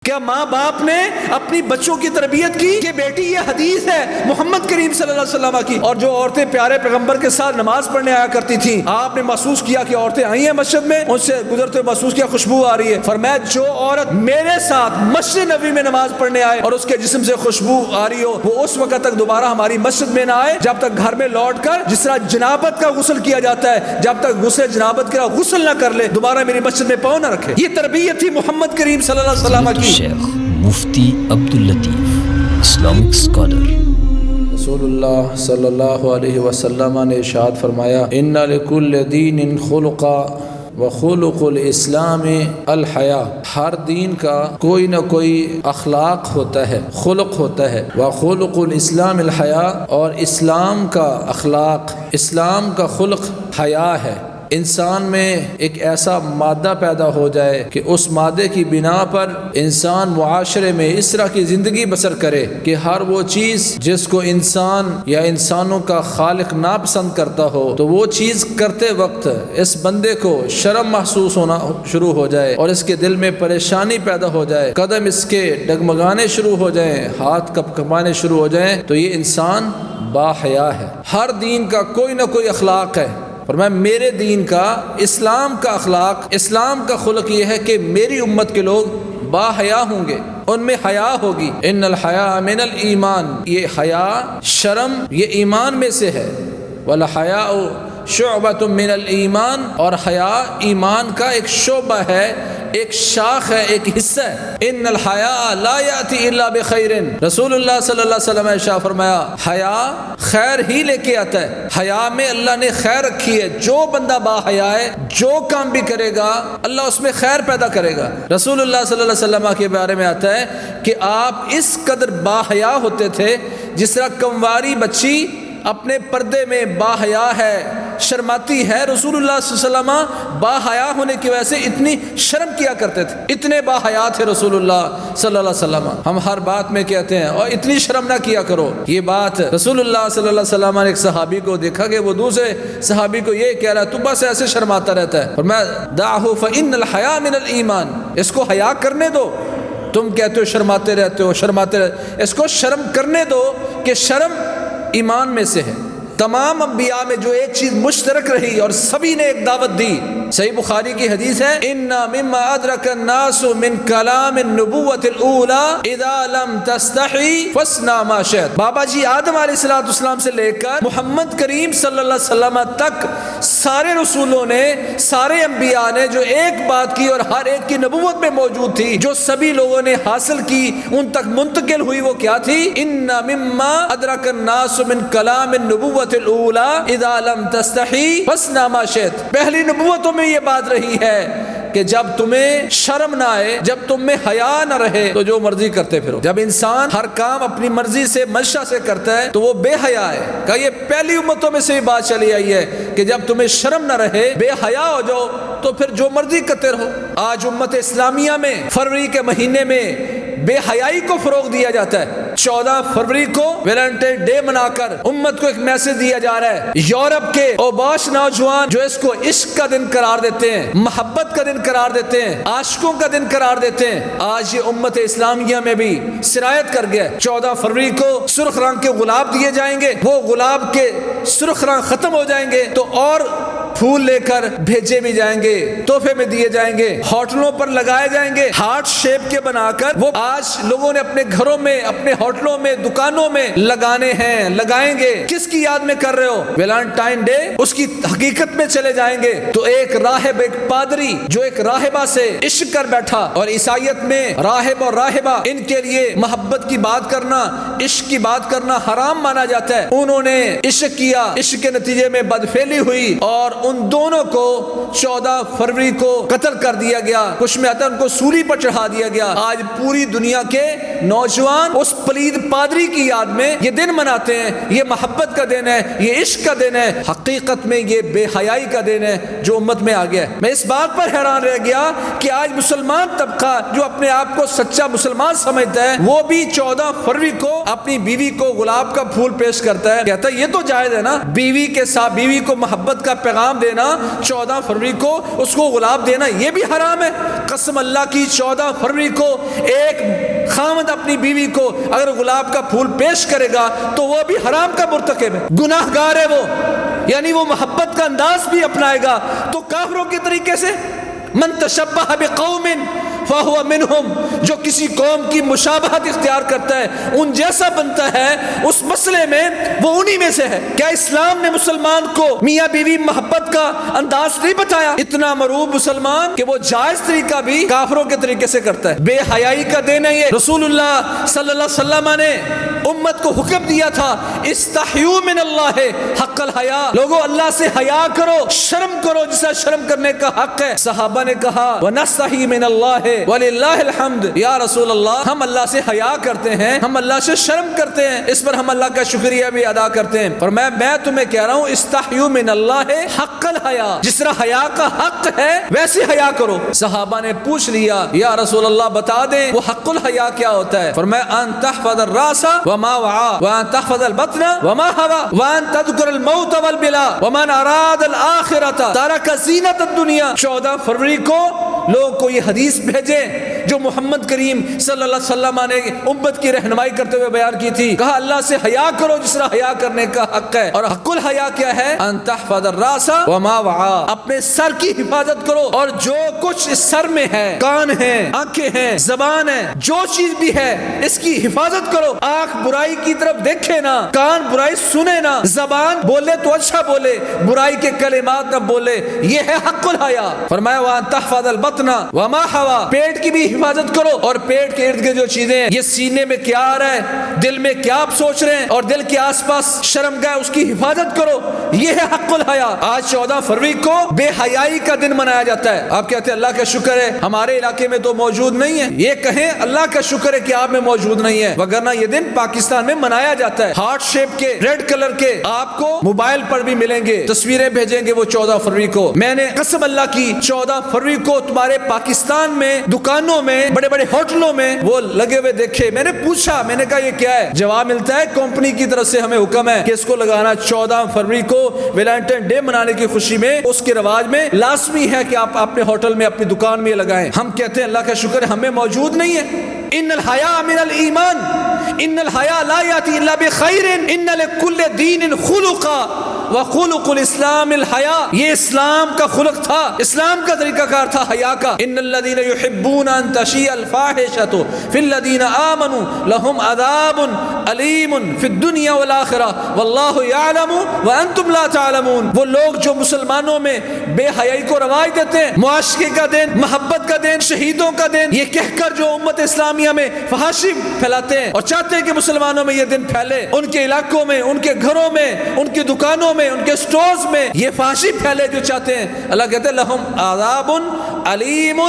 کیا ماں باپ نے اپنی بچوں کی تربیت کی کہ بیٹی یہ حدیث ہے محمد کریم صلی اللہ علیہ وسلم کی، اور جو عورتیں پیارے پیغمبر کے ساتھ نماز پڑھنے آیا کرتی تھیں، آپ نے محسوس کیا کہ عورتیں آئی ہیں مسجد میں، ان سے گزرتے ہوئے محسوس کیا خوشبو آ رہی ہے، فرمایا جو عورت میرے ساتھ مسجد نبوی میں نماز پڑھنے آئے اور اس کے جسم سے خوشبو آ رہی ہو، وہ اس وقت تک دوبارہ ہماری مسجد میں نہ آئے جب تک گھر میں لوٹ کر جس طرح جنابت کا غسل کیا جاتا ہے، جب تک غسل جنابت کا غسل نہ کر لے دوبارہ میری مسجد میں پاؤں نہ رکھے۔ یہ تربیت تھی محمد کریم صلی اللہ علیہ وسلم کی۔ شیخ مفتی عبداللطیف اسلامک اسکالر۔ رسول اللہ صلی اللہ علیہ وسلم نے ارشاد فرمایا ان لکل دین خلقا وخلق الاسلام الحیا، ہر دین کا کوئی نہ کوئی اخلاق ہوتا ہے، خلق ہوتا ہے، وخلق الاسلام الحیا، اور اسلام کا اخلاق، اسلام کا خلق حیا ہے۔ انسان میں ایک ایسا مادہ پیدا ہو جائے کہ اس مادے کی بنا پر انسان معاشرے میں اس طرح کی زندگی بسر کرے کہ ہر وہ چیز جس کو انسان یا انسانوں کا خالق ناپسند کرتا ہو تو وہ چیز کرتے وقت اس بندے کو شرم محسوس ہونا شروع ہو جائے اور اس کے دل میں پریشانی پیدا ہو جائے، قدم اس کے ڈگمگانے شروع ہو جائیں، ہاتھ کپکپانے شروع ہو جائیں، تو یہ انسان با حیا ہے۔ ہر دین کا کوئی نہ کوئی اخلاق ہے، اور میرے دین کا، اسلام کا اخلاق، اسلام کا خلق یہ ہے کہ میری امت کے لوگ با حیا ہوں گے، ان میں حیا ہوگی۔ ان الحیاء من الایمان، یہ حیا، شرم یہ ایمان میں سے ہے۔ والحیاء شعبۃ من الایمان، اور حیا ایمان کا ایک شعبہ ہے، ایک شاخ ہے، ایک حصہ ہے۔ ان الحیاء لا یاتی الا بخیر، رسول اللہ صلی اللہ علیہ وسلم نے ارشاد فرمایا حیا خیر ہی لے کے آتا ہے، حیا میں اللہ نے خیر رکھی ہے۔ جو بندہ با حیا ہے جو کام بھی کرے گا اللہ اس میں خیر پیدا کرے گا۔ رسول اللہ صلی اللہ علیہ وسلم کے بارے میں آتا ہے کہ آپ اس قدر با حیا ہوتے تھے جس طرح کنواری بچی اپنے پردے میں با حیا ہے، شرماتی ہے، رسول اللہ صلی اللہ علیہ وسلم با حیا ہونے کی وجہ سے اتنی شرم کیا کرتے تھے، اتنے با حیا تھے رسول اللہ صلی اللہ علیہ وسلم۔ ہم ہر بات میں کہتے ہیں اور اتنی شرم نہ کیا کرو، یہ بات رسول اللہ صلی اللہ علیہ وسلم نے ایک صحابی کو دیکھا کہ وہ دوسرے صحابی کو یہ کہہ رہا ہے تو بس ایسے شرماتا رہتا ہے، اور میں دعہ فإن الحیاء من الایمان، اس کو حیا کرنے دو، تم کہتے ہو شرماتے رہتے ہو، شرماتے رہتے، اس کو شرم کرنے دو کہ شرم ایمان میں سے ہے۔ تمام انبیاء میں جو ایک چیز مشترک رہی اور سبھی نے ایک دعوت دی، صحیح بخاری کی حدیث ہے ان مما ادرک الناس من کلام النبوۃ الاولى اذا لم تستحی فاصنع ما شئت۔ بابا جی آدم علیہ الصلوۃ والسلام سے لے کر محمد کریم صلی اللہ علیہ وسلم تک سارے رسولوں نے، سارے انبیاء نے جو ایک بات کی اور ہر ایک کی نبوت میں موجود تھی، جو سبھی لوگوں نے حاصل کی، ان تک منتقل ہوئی، وہ کیا تھی؟ ان مما ادرک الناس من کلام النبوۃ الاولى اذا لم تستحی فاصنع ما شئت۔ پہلی نبوتوں میں یہ بات رہی ہے کہ جب تمہیں شرم نہ آئے، جب تم میں حیا نہ رہے تو جو مرضی کرتے پھرو۔ جب انسان ہر کام اپنی مرضی سے، منشا سے کرتا ہے تو وہ بے حیا ہے۔ کہ یہ پہلی امتوں میں سے یہ بات چلی آئی ہے کہ جب تمہیں شرم نہ رہے، بے حیا ہو جاؤ تو پھر جو مرضی کرتے رہو۔ آج امت اسلامیہ میں فروری کے مہینے میں بے حیائی کو فروغ دیا جاتا ہے۔ 14 فروری کو ویلنٹائن ڈے منا کر امت کو ایک میسج دیا جا رہا ہے۔ یورپ کے اوباش نوجوان جو اس کو عشق کا دن قرار دیتے ہیں، محبت کا دن قرار دیتے ہیں، عاشقوں کا دن قرار دیتے ہیں، آج یہ امت اسلامیہ میں بھی سرایت کر گیا۔ 14 فروری کو سرخ رنگ کے گلاب دیے جائیں گے، وہ گلاب کے سرخ رنگ ختم ہو جائیں گے تو اور پھول لے کر بھیجے بھی جائیں گے، تحفے میں دیے جائیں گے، ہوٹلوں پر لگائے جائیں گے، ہارٹ شیپ کے بنا کر۔ وہ آج لوگوں نے اپنے گھروں میں، اپنے ہوٹلوں میں، دکانوں میں لگانے ہیں، لگائیں گے۔ کس کی یاد میں کر رہے ہو؟ ویلنٹائن ڈے، اس کی حقیقت میں چلے جائیں گے تو ایک راہب، ایک پادری جو ایک راہبہ سے عشق کر بیٹھا، اور عیسائیت میں راہب اور راہبہ ان کے لیے محبت کی بات کرنا، عشق کی بات کرنا حرام مانا جاتا ہے۔ انہوں نے عشق کیا، عشق کے نتیجے میں بدفعلی ہوئی اور ان دونوں کو 14 فروری کو قتل کر دیا گیا، کچھ میں آتا ہے ان کو سولی پر چڑھا دیا گیا۔ آج پوری دنیا کے نوجوان اس پلید پادری کی یاد میں یہ دن مناتے ہیں۔ یہ محبت کا دن ہے، یہ عشق کا دن ہے، حقیقت میں یہ بے حیائی کا دن ہے جو امت میں آ گیا ہے۔ میں اس بات پر حیران رہ گیا کہ آج مسلمان طبقہ جو اپنے آپ کو سچا مسلمان سمجھتا ہے وہ بھی 14 فروری کو اپنی بیوی کو گلاب کا پھول پیش کرتا ہے، کہتا ہے یہ تو جائز ہے نا، بیوی کے ساتھ بیوی کو محبت کا پیغام پیغام دینا 14 فروری کو اس کو گلاب دینا یہ بھی حرام ہے. قسم اللہ کی 14 فروری کو ایک خاوند اپنی بیوی کو اگر گلاب کا پھول پیش کرے گا تو وہ بھی حرام کا مرتکب ہے, گناہ گار ہے وہ, یعنی وہ محبت کا انداز بھی اپنائے گا. تو کافروں کے طریقے سے من تشبہ بقوم فہو منہم, جو کسی قوم کی مشابہت اختیار کرتا ہے ان جیسا بنتا ہے اس مسئلے میں وہ انہی میں سے ہے. کیا اسلام نے مسلمان کو میاں بیوی محبت کا انداز نہیں بتایا؟ اتنا مروب مسلمان کہ وہ جائز طریقہ بھی کافروں کے طریقے سے کرتا ہے. بے حیائی کا دین ہے یہ. رسول اللہ صلی اللہ علیہ وسلم نے امت کو حکم دیا تھا استحیوا من اللہ حق الحیا, لوگوں اللہ سے حیا کرو, شرم کرو جسے شرم کرنے کا حق ہے. صحابہ نے کہا ونستحی من اللہ وللہ الحمد, یا رسول اللہ ہم اللہ سے حیا کرتے ہیں, ہم اللہ سے شرم کرتے ہیں, اس پر ہم اللہ کا شکریہ بھی ادا کرتے ہیں. اور میں تمہیں کہہ رہا ہوں استحیوا من اللہ حق الحیا, جس طرح حیا کا حق ہے ویسے حیا کرو. صحابہ نے پوچھ لیا یا رسول اللہ بتا دیں وہ حق الحیا کیا ہوتا ہے؟ فرمایا ان تحفظ الراس وما وعى وان تحفظ البطن وما هوى وان تذكر الموت والبلا ومن اراد الاخرة ترك زینت الدنیا. 14 فروری کو لوگوں کو یہ حدیث بھیجے جو محمد کریم صلی اللہ علیہ وسلم نے امت کی رہنمائی کرتے ہوئے بیان کی تھی. کہا اللہ سے حیا کرو جس طرح حیا کرنے کا حق ہے. اور حق الحیا کیا ہے؟ ان تحفظ الراس وما وعى, اپنے سر کی حفاظت کرو اور جو کچھ اس سر میں ہے, کان ہیں, آنکھیں ہیں, زبان ہے, جو چیز بھی ہے اس کی حفاظت کرو. آنکھ برائی کی طرف دیکھے نہ, کان برائی سنے نہ, زبان بولے تو اچھا بولے, برائی کے کلمات نہ بولے. یہ ہے حق الحیا. فرمایا وان تحفظ البطن وما هوى, پیٹ کی بھی حفاظت کرو اور پیٹ کے ارد گرد جو چیزیں ہیں, یہ سینے میں کیا آ رہا ہے, دل میں کیا آپ سوچ رہے ہیں اور دل کے آس پاس شرمگاہ, اس کی حفاظت کرو. یہ ہے حق الحیا. آج 14 فروری کو بے حیائی کا دن منایا جاتا ہے. آپ کہتے ہیں اللہ کا شکر ہے ہمارے علاقے میں تو موجود نہیں ہے. یہ کہیں اللہ کا شکر ہے کہ آپ میں موجود نہیں ہے, وگرنہ یہ دن پاکستان میں منایا جاتا ہے. ہارٹ شیپ کے, ریڈ کلر کے آپ کو موبائل پر بھی ملیں گے, تصویریں بھیجیں گے وہ 14 فروری کو. میں نے قسم اللہ کی 14 فروری کو تمہارے پاکستان میں دکانوں میں, بڑے بڑے ہوٹلوں میں وہ لگے ہوئے دیکھے. میں نے پوچھا, میں نے کہا یہ کیا ہے؟ جواب ملتا ہے کمپنی کی طرف سے ہمیں حکم ہے کہ اس کو لگانا 14 فروری کو ویلنٹائن ڈے منانے کی خوشی میں, اس کے رواج میں لازمی ہے کہ آپ اپنے ہوٹل میں, اپنی دکان میں لگائیں. ہم کہتے ہیں اللہ کا شکر ہے ہمیں موجود نہیں ہے. ان الحیاء من الایمان ان الحیاء لا یاتی الا بخیر ان لکل دین خلقا وخلق الاسلام الحیاء. یہ اسلام کا خلق تھا, اسلام کا طریقہ کار تھا حیا کا. ان الذین یحبون ان تشیع الفاحشۃ فی الذین آمنوا لهم عذاب علیم فی الدنیا والآخرہ واللہ یعلم وانتم لا تعلمون. وہ لوگ جو مسلمانوں میں بے حیائی کو رواج دیتے ہیں, معاشقے کا دن, محبت کا دن, شہیدوں کا دن, یہ کہہ کر جو امت اسلامیہ میں فحاشی پھیلاتے ہیں اور چاہتے ہیں کہ مسلمانوں میں یہ دن پھیلے, ان کے علاقوں میں, ان کے گھروں میں, ان کی دکانوں میں, ان کے سٹورز میں یہ فحاشی پھیلے جو چاہتے ہیں. اللہ کہتے ہیں لہم عذاب علیم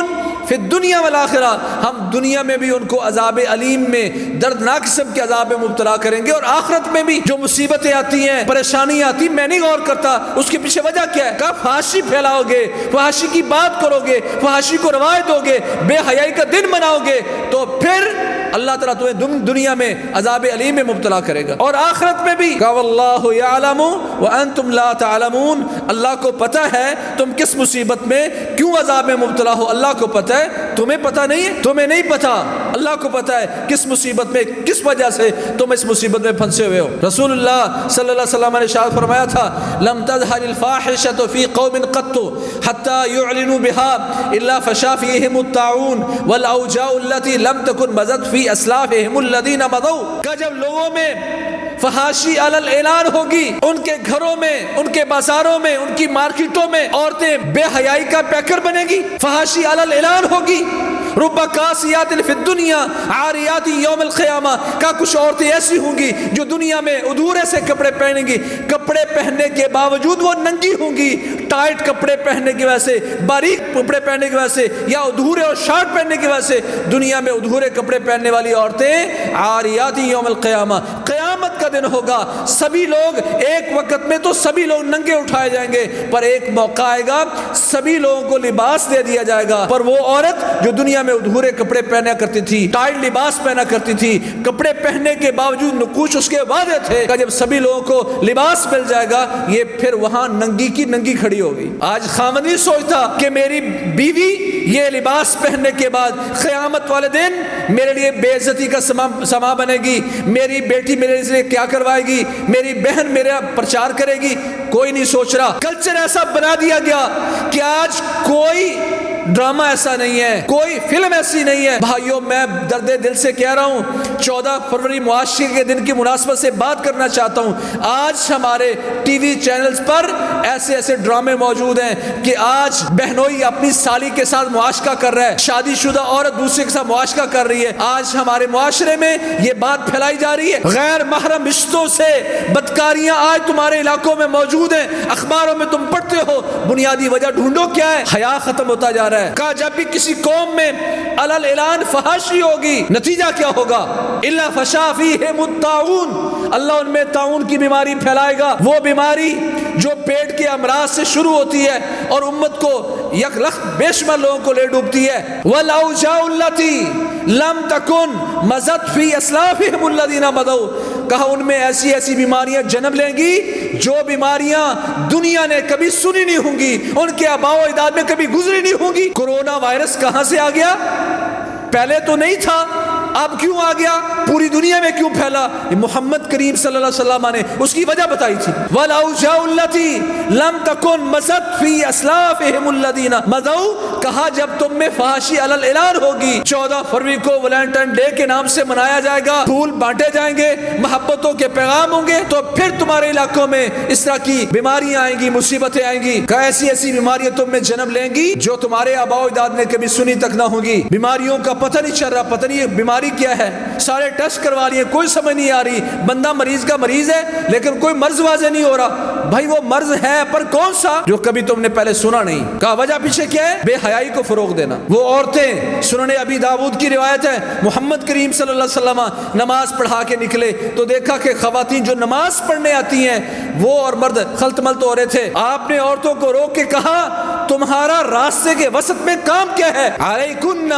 فی الدنیا والآخرہ, ہم دنیا میں بھی ان کو عذاب علیم میں, دردناک قسم کے عذاب میں مبتلا کریں گے, اور آخرت میں بھی جو مصیبتیں آتی ہیں, پریشانی آتی, میں نہیں غور کرتا اس کے پیچھے وجہ کیا ہے. کہا فحاشی پھیلاؤ گے, فحاشی کی بات کرو گے, فحاشی کو رواج دو گے, بے حیائی کا دن مناؤ گے, تو پھر اللہ تعالیٰ تمہیں دنیا میں عذاب علیم میں مبتلا کرے گا اور آخرت میں بھی. کہ واللہ یعلم وانتم لا تعلمون, اللہ کو پتہ ہے تم کس مصیبت میں, کیوں عذاب میں مبتلا ہو, اللہ کو پتہ ہے, تمہیں پتہ نہیں ہے, تمہیں نہیں پتہ, اللہ کو پتہ ہے کس مصیبت میں, کس وجہ سے تم اس مصیبت میں پھنسے ہوئے ہو. رسول اللہ صلی اللہ علیہ وسلم نے ارشاد فرمایا تھا لم تظہر الفاحشۃ فی قوم قط حتی یعلنوا بها الا فشا فیہم الطاعون والاوجاع التي لم تکن مضت فی اسلافہم الذین مضوا. کہ جب لوگوں میں فحاشی علی الاعلان ہوگی, ان کے گھروں میں, ان کے بازاروں میں, ان کی مارکیٹوں میں عورتیں بے حیائی کا پیکر بنے گی, فحاشی علی الاعلان ہوگی. رب کاسیات فی الدنیا عاریات یوم القیامہ, کا کچھ عورتیں ایسی ہوں گی جو دنیا میں ادھورے سے کپڑے پہنیں گی, کپڑے پہننے کے باوجود وہ ننگی ہوں گی, ٹائٹ کپڑے پہننے کی وجہ سے, باریک کپڑے پہننے کی وجہ سے, یا ادھورے اور شارٹ پہننے کی وجہ سے دنیا میں ادھورے کپڑے پہننے والی عورتیں عاریات یوم القیامہ. قیامت کا دن ہوگا, سبھی لوگ ایک وقت میں تو سبھی لوگ ننگے اٹھائے جائیں گے, پر ایک موقع آئے گا سبھی لوگوں کو لباس دے دیا جائے گا, پر وہ عورت جو دنیا دنیا میں ادھورے کپڑے پہنا کرتی تھی، ٹائٹ لباس پہنا کرتی تھی، کپڑے پہننے کے باوجود نقوش اس کے وعدے تھے کہ جب سبھی لوگوں کو لباس مل جائے گا یہ پھر وہاں ننگی کی ننگی کھڑی ہوگی۔ آج خاوند نہیں سوچتا کہ میری بیوی یہ لباس پہننے کے بعد قیامت والے دن میرے لیے بے عزتی کا سما بنے گی، میری بیٹی میرے لیے کیا کروائے گی، میری بہن میرا پرچار کرے گی، کوئی نہیں سوچ رہا۔ کلچر ایسا بنا دیا گیا کہ آج کوئی ڈرامہ ایسا نہیں ہے، کوئی فلم ایسی نہیں ہے۔ بھائیوں میں درد دل سے کہہ رہا ہوں، 14 فروری معاشرے کے دن کی مناسبت سے بات کرنا چاہتا ہوں۔ آج ہمارے ٹی وی چینلز پر ایسے ایسے ڈرامے موجود ہیں کہ آج بہنوئی اپنی سالی کے ساتھ معاشقہ کر رہا ہے، شادی شدہ عورت دوسرے کے ساتھ معاشقہ کر رہی ہے۔ آج ہمارے معاشرے میں یہ بات پھیلائی جا رہی ہے، غیر محرم رشتوں سے بدکاریاں آج تمہارے علاقوں میں موجود ہیں، اخباروں میں تم پڑھتے ہو۔ بنیادی وجہ ڈھونڈو کیا ہے؟ حیا ختم ہوتا جا رہا ہے۔ کہا جب بھی کسی قوم میں علل اعلان فحاشی ہوگی نتیجہ کیا ہوگا؟ الا فشا فیہم الطاعون، اللہ ان میں طاعون کی بیماری پھیلائے گا، وہ بیماری جو پیٹ کے امراض سے شروع ہوتی ہے اور امت کو یک لخت بے شمار لوگوں کو لے ڈوبتی ہے۔ والاوجاع التی لم تکن مضت فی اسلافہم الذین مضوا، کہا ان میں ایسی ایسی بیماریاں جنم لیں گی جو بیماریاں دنیا نے کبھی سنی نہیں ہوں گی، ان کے آباء و اجداد میں کبھی گزری نہیں ہوں گی۔ کورونا وائرس کہاں سے آ گیا؟ پہلے تو نہیں تھا، اب کیوں آ گیا؟ پوری دنیا میں کیوں پھیلا؟ محمد کریم صلی اللہ علیہ وسلم نے اس کی وجہ بتائی تھی۔ وَالْأَوْجَاعُ الَّتِي لَمْ تَكُنْ مَضَتْ فِي أَسْلَافِهِمُ الَّذِينَ مَضَوْا، کہا جب تم میں فحاشی علل اعلان ہوگی، 14 فروری کو ویلنٹائن ڈے کے نام سے منایا جائے گا، پھول بانٹے جائیں گے، محبتوں کے پیغام ہوں گے، تو پھر تمہارے علاقوں میں اس طرح کی بیماریاں آئیں گی، مصیبتیں آئیں گی۔ کہ ایسی ایسی بیماریاں تم میں جنم لیں گی جو تمہارے آباء و اجداد نے کبھی سنی تک نہ ہوں گی۔ بیماریوں کا پتہ نہیں چل رہا، پتہ نہیں یہ بیماری کیا ہے، سارے ٹیسٹ کروا لیے، کوئی سمجھ نہیں آ رہی، بندہ مریض کا مریض ہے لیکن کوئی مرض واضح نہیں ہو رہا۔ بھائی وہ مرض ہے پر کون سا جو کبھی تم نے پہلے سنا نہیں؟ کہا وجہ پیچھے کیا ہے؟ بے حیائی کو فروغ دینا۔ وہ عورتیں، سنن ابی داؤد کی روایت ہے، محمد کریم صلی اللہ علیہ وسلم نماز پڑھا کے نکلے تو دیکھا کہ خواتین جو نماز پڑھنے آتی ہیں وہ اور مرد خلط ملط ہو رہے تھے۔ آپ نے عورتوں کو روک کے کہا تمہارا راستے کے وسط میں کام کیا ہے؟ علیکن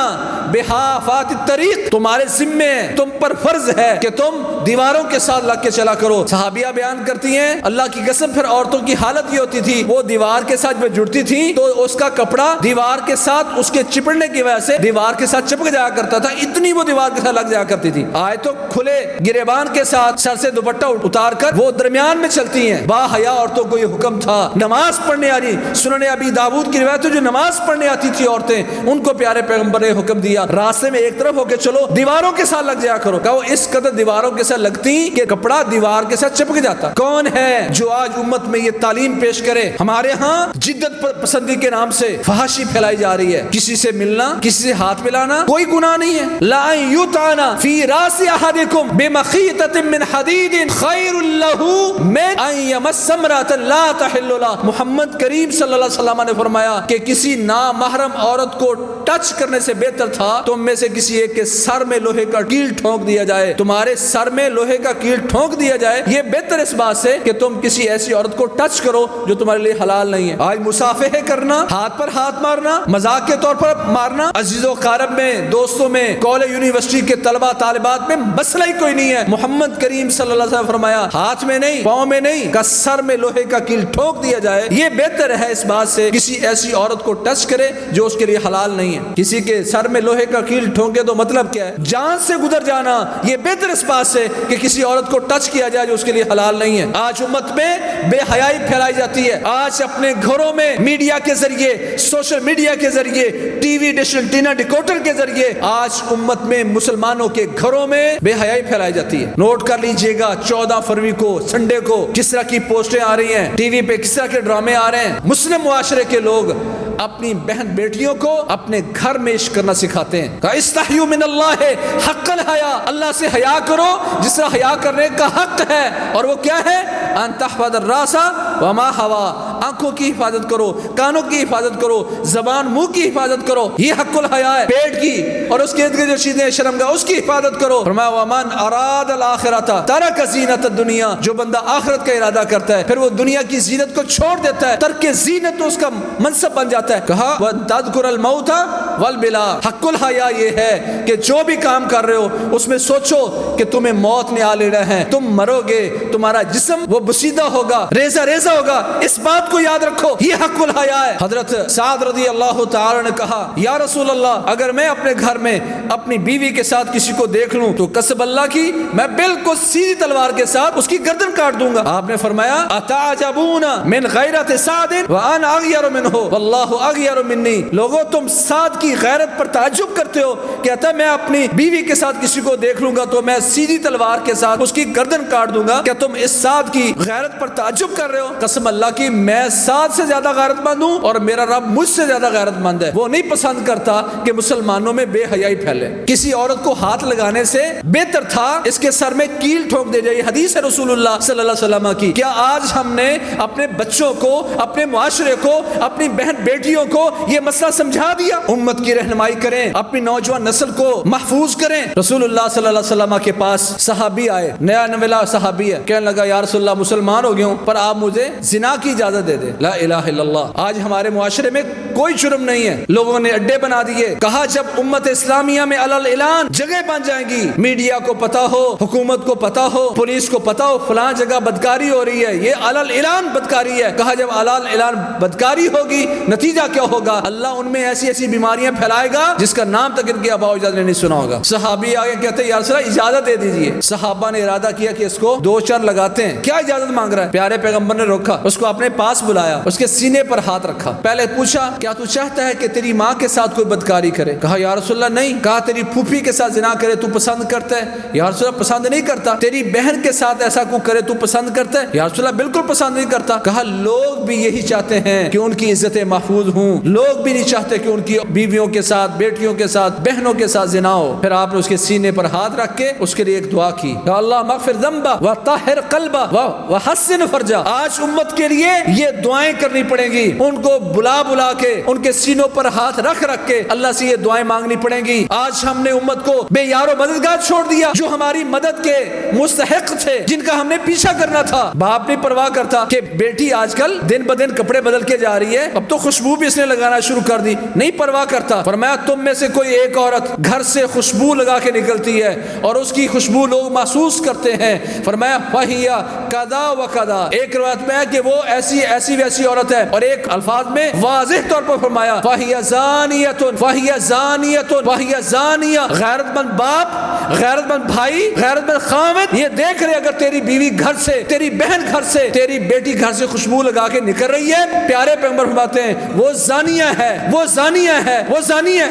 بحافات الطریق، تمہارے ذمے ہے، تم پر فرض ہے کہ تم دیواروں کے ساتھ لگ کے چلا کرو۔ صحابیہ بیان کرتی ہیں اللہ کی قسم پھر عورتوں کی حالت یہ ہوتی تھی، وہ دیوار کے ساتھ جب جڑتی تھی تو اس کا کپڑا دیوار کے ساتھ اس کے چپڑنے کی وجہ سے دیوار کے ساتھ چپک جایا کرتا تھا، اتنی وہ دیوار کے ساتھ لگ جایا کرتی تھی۔ آج تو کھلے گریبان کے ساتھ سر سے دوپٹہ اتار کر وہ درمیان میں چلتی ہیں۔ با حیا عورتوں کو یہ حکم تھا، نماز پڑھنے آ رہی، سنن ابی داؤد کی روایت ہے جو نماز پڑھنے آتی تھی عورتیں ان کو پیارے پیغمبر نے حکم دیا راستے میں ایک طرف ہو کے چلو، دیواروں کے ساتھ لگ جایا کرو۔ کہا وہ اس قدر دیواروں کے ساتھ لگتی کہ کپڑا دیوار کے ساتھ چپک جاتا۔ کون ہے جو آج امت میں یہ تعلیم پیش کرے؟ ہمارے ہاں جدت پسندی کے نام سے فحاشی پھیلائی جا رہی ہے، کسی سے ملنا، کسی سے ہاتھ ملانا کوئی گناہ نہیں ہے۔ لا یطعن فی راس احدکم بمخیطۃ من حدید خیر لہ من ان یمس امرأۃ لا تحل لہ، محمد کریم صلی اللہ علیہ وسلم نے فرمایا کہ کسی نامحرم عورت کو ٹچ کرنے سے بہتر تھا تم میں سے کسی ایک کے سر میں لوہے کا کیل ٹھونک دیا جائے، تمہارے سر میں لوہے کا کیل ٹھونک دیا جائے، یہ بہتر اس بات سے کہ تم کسی ایسی عورت کو ٹچ کرو جو تمہارے لیے حلال نہیں ہے۔ آج مصافحہ کرنا، ہاتھ پر ہاتھ مارنا، مذاق کے طور پر مارنا، عزیز و قارب میں، دوستوں میں، کالج یونیورسٹی کے طلبہ طالبات میں مسئلہ ہی کوئی نہیں ہے۔ محمد کریم صلی اللہ علیہ وسلم فرمایا ہاتھ میں نہیں، پاؤں میں نہیں، کا سر میں لوہے کا کیل ٹھونک دیا جائے، یہ بہتر ہے اس بات سے کسی ایسی عورت کو ٹچ کرے جو اس کے لیے حلال نہیں ہے۔ کسی کے سر میں لوہے کا کیل ٹھونکے تو مطلب کیا ہے؟ جان سے گزر جانا، یہ بہتر اس بات سے کہ کسی عورت کو ٹچ کیا جائے جو اس کے لیے حلال نہیں ہے۔ آج امت میں بے حیائی پھیلائی جاتی ہے، آج اپنے گھروں میں میڈیا کے ذریعے، سوشل میڈیا کے ذریعے، T V dish antenna decoder کے ذریعے آج امت میں مسلمانوں کے گھروں میں بے حیائی پھیلائی جاتی ہے۔ نوٹ کر لیجئے گا 14 فروری کو سنڈے کو کس طرح کی پوسٹیں آ رہی ہیں، ٹی وی پہ کس طرح کے ڈرامے آ رہے ہیں۔ مسلم معاشرے کے لوگ اپنی بہن بیٹیوں کو اپنے گھر میں عشق کرنا سکھاتے ہیں۔ کہ استحیوا من اللہ حق الحیا، اللہ سے حیا کرو جس طرح حیا کرنے کا حق ہے، اور وہ کیا ہے؟ ان تحفظ الراس وما ہوا، آنکھوں کی حفاظت کرو، کانوں کی حفاظت کرو، زبان منہ کی حفاظت کرو، یہ حق الحیا ہے۔ پیٹ کی اور اس کے ارد گرد جو چیزیں شرمگاہ اس کی حفاظت کرو۔ فرمایا ومن اراد الاخرۃ ترک زینت الدنیا، جو بندہ آخرت کا ارادہ کرتا ہے پھر وہ دنیا کی زینت کو چھوڑ دیتا ہے، ترک زینت تو اس کا منصب بن جاتا ہے۔ کہا وتذکر الموت والبلا، حق الحیا یہ ہے کہ جو بھی کام کر رہے ہو اس میں سوچو کہ تمہیں موت نے آ لینا ہے، تم مرو گے، تمہارا جسم وہ بسیدہ ہوگا، ریزہ ریزہ ہوگا، اس بات کو یاد رکھو، یہ حق الحیا ہے۔ حضرت سعد رضی اللہ تعالی نے کہا یا رسول اللہ، اگر میں اپنے گھر میں اپنی بیوی کے ساتھ کسی کو دیکھ لوں تو قسم اللہ کی میں بالکل سیدھی تلوار کے ساتھ اس کی گردن کاٹ دوں گا۔ آپ نے فرمایا اتعجبون من غیرت سعد وانا اغیر منہ واللہ اغیر منی، لوگوں تم سعد کی غیرت پر تعجب کرتے ہو، کہتا ہے میں اپنی بیوی کے ساتھ کسی کو دیکھ لوں گا تو میں سیدھی تلوار کے ساتھ اس کی گردن کاٹ دوں گا، کیا تم اس سعد کی غیرت پر تعجب کر رہے ہو؟ قسم اللہ کی میں سعد سے زیادہ غیرت مند ہوں اور میرا رب مجھ سے زیادہ غیرت مند ہے۔ وہ نہیں پسند کرتا کہ مسلمانوں میں بے حیائی پھیلے۔ کسی عورت کو ہاتھ لگانے سے بہتر تھا اس کے سر میں کیل ٹھوک دے جائے، حدیث ہے رسول اللہ صلی اللہ علیہ وسلم کی۔ کیا آج ہم نے اپنے بچوں کو، اپنے معاشرے کو، اپنی بہن بیٹیوں کو یہ مسئلہ سمجھا دیا؟ امت کی رہنمائی کریں، اپنی نوجوان نسل کو محفوظ کریں۔ رسول اللہ صلی اللہ علیہ وسلم کے پاس صحابی آئے، نیا نویلا صحابی ہے، کہنے لگا یا رسول اللہ مسلمان ہو گیا ہوں پر آپ مجھے زنا کی اجازت دے دیں۔ لا الہ الا اللہ۔ آج ہمارے معاشرے میں کوئی جرم نہیں ہے، لوگوں نے اڈے بنا دیے۔ کہا جب امت اسلامیہ میں علل اعلان جگہ بن جائیں گی، میڈیا کو پتا ہو، حکومت کو پتا ہو، پولیس کو پتا ہو فلاں جگہ بدکاری ہو رہی ہے، یہ علل اعلان بدکاری ہے۔ کہا جب علل اعلان بدکاری ہوگی نتیجہ کیا ہوگا؟ اللہ ان میں ایسی ایسی بیماریاں پھیلائے گا جس کا نام تک ان کے آباء و اجداد نے نہیں سنا ہوگا۔ صحابی آگے کہتے ہیں یا رسول اللہ اجازت دے دیجیے۔ صحابہ نے ارادہ کیا کہ اس کو دو چار لگاتے ہیں، کیا اجازت مانگ رہا ہے؟ پیارے پیغمبر نے روکا، اس کو اپنے پاس بلایا، اس کے سینے پر ہاتھ رکھا، پہلے پوچھا کیا تو چاہتا ہے کہ تیری ماں کے ساتھ کوئی بدکاری کرے؟ کہا یا رسول اللہ نہیں۔ کہا تیری پھوپھی کے ساتھ زنا کرے تو پسند کرتا ہے؟ یا رسول اللہ پسند نہیں کرتا۔ تیری بہن کے ساتھ ایسا کو کرے تو پسند کرتا ہے؟ یا رسول اللہ بالکل پسند نہیں کرتا۔ کہا لوگ بھی یہی چاہتے ہیں کہ ان کی عزتیں محفوظ ہوں، لوگ بھی نہیں چاہتے کہ ان کی بیویوں کے ساتھ، بیٹیوں کے ساتھ، بہنوں کے ساتھ زنا ہو۔ پھر آپ نے اس کے سینے پر ہاتھ رکھ کے اس کے لیے ایک دعا کی، یا اللہ مغفر ذنبہ وطہر قلبہ وحسن فرجہ۔ آج امت کے لیے یہ دعائیں کرنی پڑیں گی، ان کو بلا بلا کے ان کے سینوں پر ہاتھ رکھ رکھ کے اللہ سے یہ دعائیں مانگنی پڑیں گی۔ آج ہم نے امت کو بے یار و مددگار چھوڑ دیا، جو ہماری مدد کے مستحق تھے، جن کا ہم نے پیچھا کرنا تھا۔ باپ نہیں پرواہ کرتا کہ بیٹی آج کل دن بدن کپڑے بدل کے جا رہی ہے، اب تو خوشبو بھی اس نے لگانا شروع کر دی، نہیں پرواہ کرتا۔ فرمایا تم میں سے کوئی ایک عورت گھر سے خوشبو لگا کے نکلتی ہے اور اس کی خوشبو لوگ محسوس کرتے ہیں، فرمایا فہیا کذا و کذا، ایک روایت میں ہے کہ وہ ایسی ایسی ویسی عورت ہے، اور ایک الفاظ میں واضح طور پر فرمایا فہیا زانیۃ فہیا زانیۃ فہیا زانیہ۔ غیرت مند باپ، غیرت مند بھائی، غیرت مند خاوند یہ دیکھ رہے اگر تیری بیوی گھر سے، تیری بہن گھر سے، تیری بیٹی گھر سے خوشبو لگا کے نکل رہی ہے، پیارے پیغمبر فرماتے ہیں وہ زانیہ ہے، وہ زانیہ ہے، وہ زانی ہے۔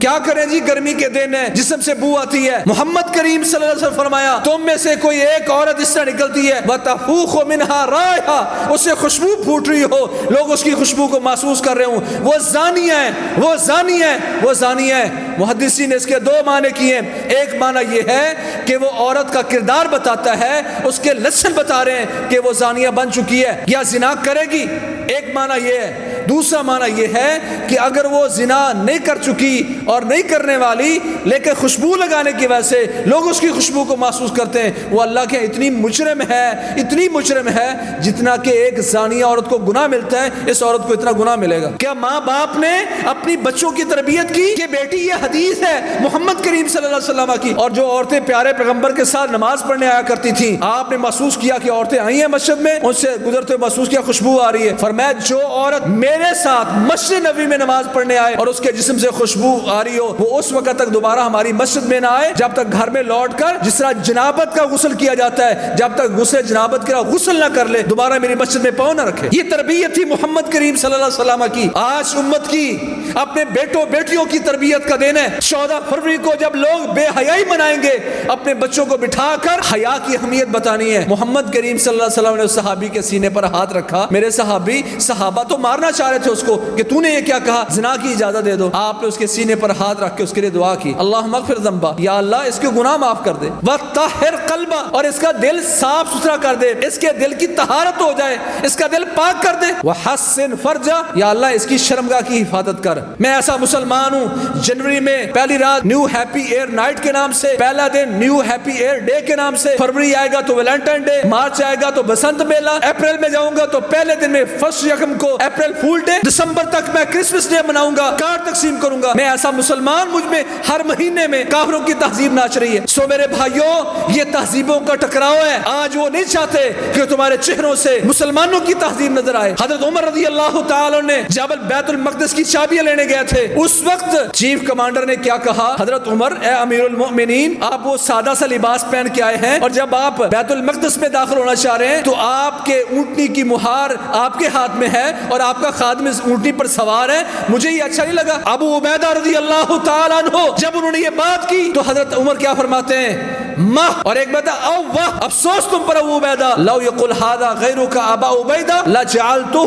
کیا کریں جی، گرمی کے دن ہے، جسم سے بو آتی ہے۔ محمد کریم صلی اللہ علیہ وسلم فرمایا تم میں سے کوئی ایک عورت اس طرح نکلتی ہے وتفوخ منها رائحہ، اس سے خوشبو پھوٹ رہی ہو، لوگ اس کی خوشبو کو محسوس کر رہے ہوں، وہ زانی ہے، وہ زانی ہے، وہ زانی ہے۔ محدثین نے اس کے دو معنی کیے ہیں، ایک معنی یہ ہے کہ وہ عورت کا کردار بتاتا ہے، اس کے لچھن بتا رہے ہیں کہ وہ زانیہ بن چکی ہے یا زنا کرے گی، ایک معنی یہ ہے۔ دوسرا معنی یہ ہے کہ اگر وہ زنا نہیں کر چکی اور نہیں کرنے والی لیکن خوشبو لگانے کی وجہ سے لوگ اس کی خوشبو کو محسوس کرتے ہیں، وہ اللہ کے اتنی مجرم ہے، اتنی مجرم ہے جتنا کہ ایک زانیہ عورت کو گناہ ملتا ہے، اس عورت کو اتنا گناہ ملے گا۔ کیا ماں باپ نے اپنی بچوں کی تربیت کی کہ بیٹی یہ حدیث ہے محمد کریم صلی اللہ علیہ وسلم کی، اور جو عورتیں پیارے پیغمبر کے ساتھ نماز پڑھنے آیا کرتی تھیں، آپ نے محسوس کیا کہ عورتیں آئی ہیں مسجد میں، ان سے گزرتے ہوئے محسوس کیا خوشبو آ رہی ہے، فرمایا جو عورت میرے ساتھ مسجد نبوی میں نماز پڑھنے آئے اور اس کے جسم سے خوشبو آ رہی ہو، وہ اس وقت تک دوبارہ ہماری مسجد میں نہ آئے جب تک گھر میں لوٹ کر جس طرح جنابت کا غسل کیا جاتا ہے، جب تک غسل جنابت کا غسل نہ کر لے دوبارہ میری مسجد میں پاؤں نہ رکھے۔ یہ تربیت تھی محمد کریم صلی اللہ علیہ وسلم کی۔ آج امت کی اپنے بیٹوں بیٹیوں کی تربیت کا دن ہے۔ 14 فروری کو جب لوگ بے حیائی منائیں گے، اپنے بچوں کو بٹھا کر حیا کی اہمیت بتانی ہے۔ محمد کریم صلی اللہ علیہ وسلم نے اس صحابی کے سینے پر ہاتھ رکھا، میرے صحابی صحابہ تو مارنا چاہتے چاہ رہے تھے اس کو کہ تو نے یہ کیا کہا, زنا کی اجازت دے دو. آپ نے اس کے سینے پر ہاتھ رکھ کے اس کے لیے دعا کی, اللہم اغفر ذنبا, یا اللہ اس کے گناہ معاف کر دے, وطہر قلبا, اور اس کا دل صاف ستھرا کر دے, اس کے دل کی طہارت ہو جائے, اس کا دل پاک کر دے. وحسن فرجا, یا اللہ اس کی شرمگاہ کی حفاظت کر. میں ایسا مسلمان ہوں, جنوری میں پہلی رات نیو ہیپی ایئر نائٹ کے نام سے, پہلا دن نیو ہیپی ایئر ڈے کے نام سے, فروری آئے گا تو ویلنٹائن ڈے, مارچ آئے گا تو بسنت میلہ, اپریل میں جاؤں گا تو پہلے دن میں فرسٹ یکم کو اپریل فول ڈے, دسمبر تک میں کرسمس ڈے مناؤں گا, کارڈ تقسیم کروں گا. میں ایسا مسلمان, مجھ میں ہر مہینے میں کافروں کی تہذیب ناچ رہی ہے. سو میرے بھائیوں, یہ تہذیبوں کا ٹکراؤ ہے. آج وہ نہیں چاہتے کہ تمہارے چہروں سے مسلمانوں کی تہذیب نظر آئے. حضرت عمر رضی اللہ تعالی نے جبل بیت المقدس کی چابیاں لینے گئے تھے, اس وقت چیف کمانڈر نے کیا کہا, حضرت عمر اے امیر المؤمنین, آپ وہ سادہ سا لباس پہن کے آئے ہیں, اور جب آپ بیت المقدس میں داخل ہونا چاہ رہے ہیں تو آپ کے اونٹنی کی مہار آپ کے ہاتھ میں ہے اور آپ کا خادم اس اونٹنی پر سوار ہے, مجھے یہ اچھا نہیں لگا. ابو عبیدہ رضی اللہ تعالیٰ عنہ جب انہوں نے یہ بات کی تو حضرت عمر کیا فرماتے ہیں, ماہ, اور ایک بات او واہ, افسوس تم پر ابو عبیدہ, لو یقل ھذا غیرک ابا عبیدہ لجعلتہ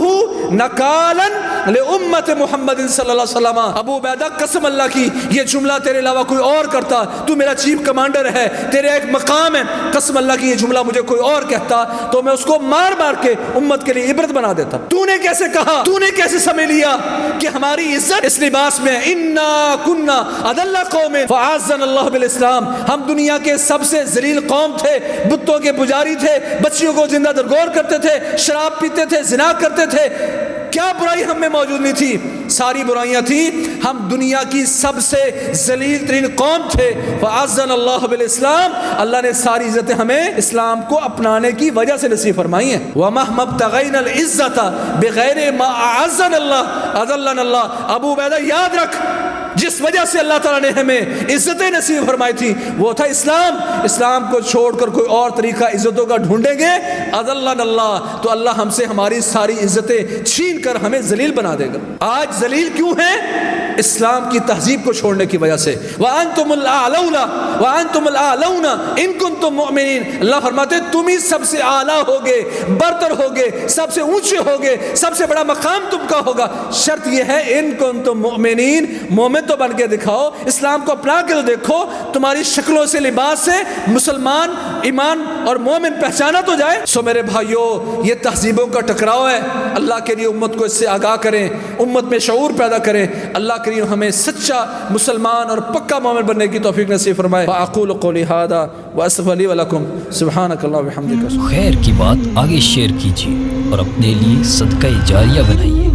نکالا لامت محمد صلی اللہ علیہ وسلم. ابو عبیدہ قسم اللہ کی, یہ جملہ تیرے علاوہ کوئی اور کرتا, تو میرا چیف کمانڈر ہے, تیرے ایک مقام ہے, قسم اللہ کی یہ جملہ مجھے کوئی اور کہتا تو میں اس کو مار مار کے امت کے لیے عبرت بنا دیتا. تو نے کیسے کہا, تو نے کیسے سمجھ لیا کہ ہماری عزت اس لباس میں, انا کننا اذل قوم فاعزنا اللہ بالاسلام, ہم دنیا کے سب سے ذلیل قوم تھے, بتوں کے پجاری تھے, بچیوں کو زندہ درگور کرتے تھے, شراب پیتے تھے, زنا کرتے تھے. کیا برائی ہم میں موجود نہیں تھی, ساری برائیاں تھیں. ہم دنیا کی سب سے ذلیل ترین قوم تھے. فاعزنا اللہ بالاسلام, اللہ نے ساری عزتیں ہمیں اسلام کو اپنانے کی وجہ سے نصیب فرمائی ہیں. وَمَهْمَا ابْتَغَيْنَا الْعِزَّةَ بِغَيْرِ مَا أَعَزَّنَا اللَّهُ أَذَلَّنَا اللَّهُ. ابو عبیدہ یاد رکھ, جس وجہ سے اللہ تعالیٰ نے ہمیں عزتیں نصیب فرمائی تھی وہ تھا اسلام. اسلام کو چھوڑ کر کوئی اور طریقہ عزتوں کا ڈھونڈیں گے, اذلنا اللہ, تو اللہ ہم سے ہماری ساری عزتیں چھین کر ہمیں ذلیل بنا دے گا. آج ذلیل کیوں ہیں, اسلام کی تہذیب کو چھوڑنے کی وجہ سے. وَأَنْتُمُ الْأَعْلَوْنَ وَأَنْتُمُ الْأَعْلَوْنَ إِن كُنتُم مُؤْمِنِينَ. اللہ فرماتے ہیں تم ہی سب سے اعلیٰ ہوگے, برتر ہوگے, سب سے اونچے ہوگے, سب سے بڑا مقام تم کا ہوگا. شرط یہ ہے ان کنتم مؤمنین, مومن تو بن کے دکھاؤ, اسلام کو اپنا کے تو دیکھو. تمہاری شکلوں سے, لباس سے مسلمان, ایمان اور مومن پہچانا تو جائے. سو میرے بھائیوں, یہ تہذیبوں کا ٹکراؤ ہے. اللہ کے لیے امت کو اس سے آگاہ کریں, امت میں شعور پیدا کریں. اللہ کریم ہمیں سچا مسلمان اور پکا مومن بننے کی توفیق نصیب فرمائے. فاقول قولی ھذا واستغفر لی ولکم سبحانک اللہم وبحمدک. خیر کی بات آگے شیئر کیجیے اور اپنے لیے صدقہ جاریہ بنائیے.